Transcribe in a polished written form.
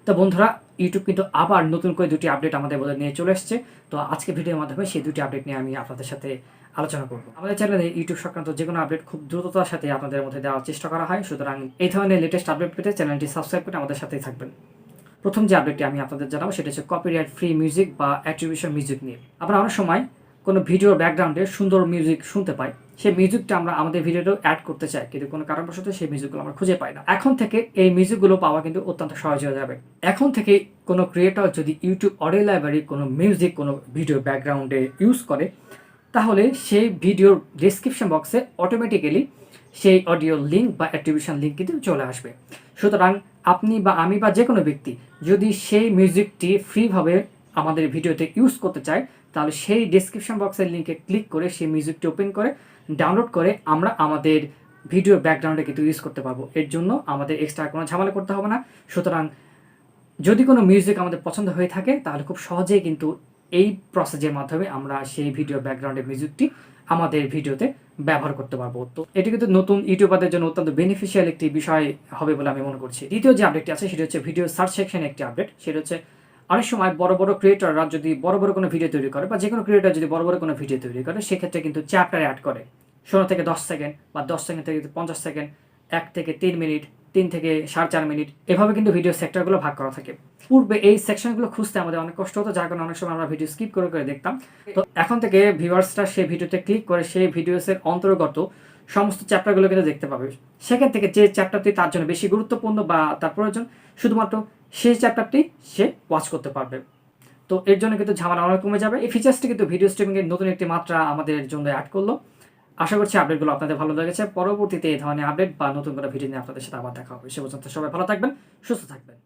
তো বন্ধুরা, ইউটিউব কিন্তু আবার নতুন করে দুটি আপডেট আমাদের বলে নিয়ে চলে এসেছে। তো আজকে ভিডিওর মাধ্যমে সেই দুটি আপডেট নিয়ে আমি আপনাদের সাথে আলোচনা করব। আমাদের চ্যানেলে ইউটিউব সংক্রান্ত যে কোনো আপডেট খুব দ্রুততার সাথে আপনাদের মধ্যে দেওয়ার চেষ্টা করা হয়। সুতরাং এই ধরনের লেটেস্ট আপডেট পেতে চ্যানেলটি সাবস্ক্রাইব করে আমাদের সাথেই থাকবেন। প্রথম যে আপডেটটি আমি আপনাদের জানাবো সেটা হচ্ছে কপিরাইট ফ্রি মিউজিক বা অ্যাট্রিবিউশন মিউজিক নিয়ে। আমরা অনেক সময় কোনো ভিডিওর ব্যাকগ্রাউন্ডে সুন্দর মিউজিক শুনতে পাই, সেই মিউজিকটা আমরা আমাদের ভিডিওতেও অ্যাড করতে চাই, কিন্তু কোনো কারণবশত সেই মিউজিকগুলো আমরা খুঁজে পাই না। এখন থেকে এই মিউজিকগুলো পাওয়া কিন্তু অত্যন্ত সহজ হয়ে যাবে। এখন থেকে কোনো ক্রিয়েটর যদি ইউটিউব অডিও লাইব্রেরি কোনো মিউজিক কোনো ভিডিও ব্যাকগ্রাউন্ডে ইউজ করে, তাহলে সেই ভিডিওর ডেসক্রিপশন বক্সে অটোমেটিক্যালি সেই অডিও লিঙ্ক বা অ্যাট্রিবিউশন লিঙ্ক কিন্তু চলে আসবে। সুতরাং আপনি বা আমি বা যে কোনো ব্যক্তি যদি সেই মিউজিকটি ফ্রিভাবে আমাদের ভিডিওতে ইউজ করতে চায়, তাহলে সেই ডেসক্রিপশন বক্সের লিঙ্কে ক্লিক করে সেই মিউজিকটি ওপেন করে ডাউনলোড করে আমরা আমাদের ভিডিও ব্যাকগ্রাউন্ডে কিন্তু ইউজ করতে পারবো। এর জন্য আমাদের এক্সট্রা কোনো ঝামেলা করতে হবে না। সুতরাং যদি কোনো মিউজিক আমাদের পছন্দ হয়ে থাকে, তাহলে খুব সহজেই কিন্তু এই প্রসেসের মাধ্যমে আমরা সেই ভিডিও ব্যাকগ্রাউন্ডের মিউজিকটি আমাদের ভিডিওতে ব্যবহার করতে পারবো। তো এটি কিন্তু নতুন ইউটিউবারদের জন্য অত্যন্ত বেনিফিশিয়াল একটি বিষয় হবে বলে আমি মনে করছি। দ্বিতীয় যে আপডেটটি আছে সেটি হচ্ছে ভিডিও সার্চ সেকশনে একটি আপডেট। সেটা হচ্ছে অনেক সময় বড় বড় ক্রিয়েটররা যদি বড় বড় কোনো ভিডিও তৈরি করে, বা যে কোনো ক্রিয়েটর যদি বড় বড় কোনো ভিডিও তৈরি করে, সেক্ষেত্রে কিন্তু চ্যাপ্টার অ্যাড করে 16 থেকে 10 সেকেন্ড বা 10 সেকেন্ড থেকে 50 সেকেন্ড, 1 থেকে 3 মিনিট, 3 থেকে 4.5 মিনিট, এভাবে কিন্তু ভিডিও সেক্টরগুলো ভাগ করা থাকে। পূর্বে এই সেকশনগুলো খুঁজতে আমাদের অনেক কষ্ট হতো, যার কারণে অনেক সময় আমরা ভিডিও স্কিপ করে করে দেখতাম। তো এখন থেকে ভিউয়ার্সরা সেই ভিডিওতে ক্লিক করে সেই ভিডিওসের অন্তর্গত সমস্ত চ্যাপ্টারগুলো কিন্তু দেখতে পাবে। সেখান থেকে যে চ্যাপ্টারটি তার জন্য বেশি গুরুত্বপূর্ণ বা তার প্রয়োজন, শুধুমাত্র সেই চ্যাপ্টারটি সে ওয়াচ করতে পারবে। তো এর জন্য কিন্তু ঝামেলা অনেক কমে যাবে। এই ফিচার্সটি কিন্তু ভিডিও স্ট্রিমিংয়ের নতুন একটি মাত্রা আমাদের জন্য অ্যাড করলো। আশা করছি আপডেটগুলো আপনাদের ভালো লেগেছে। পরবর্তীতে এই ধরনের আপডেট বা নতুন করে ভিডিও নিয়ে আপনাদের সাথে আবার দেখা হবে। সে পর্যন্ত সবাই ভালো থাকবেন, সুস্থ থাকবেন।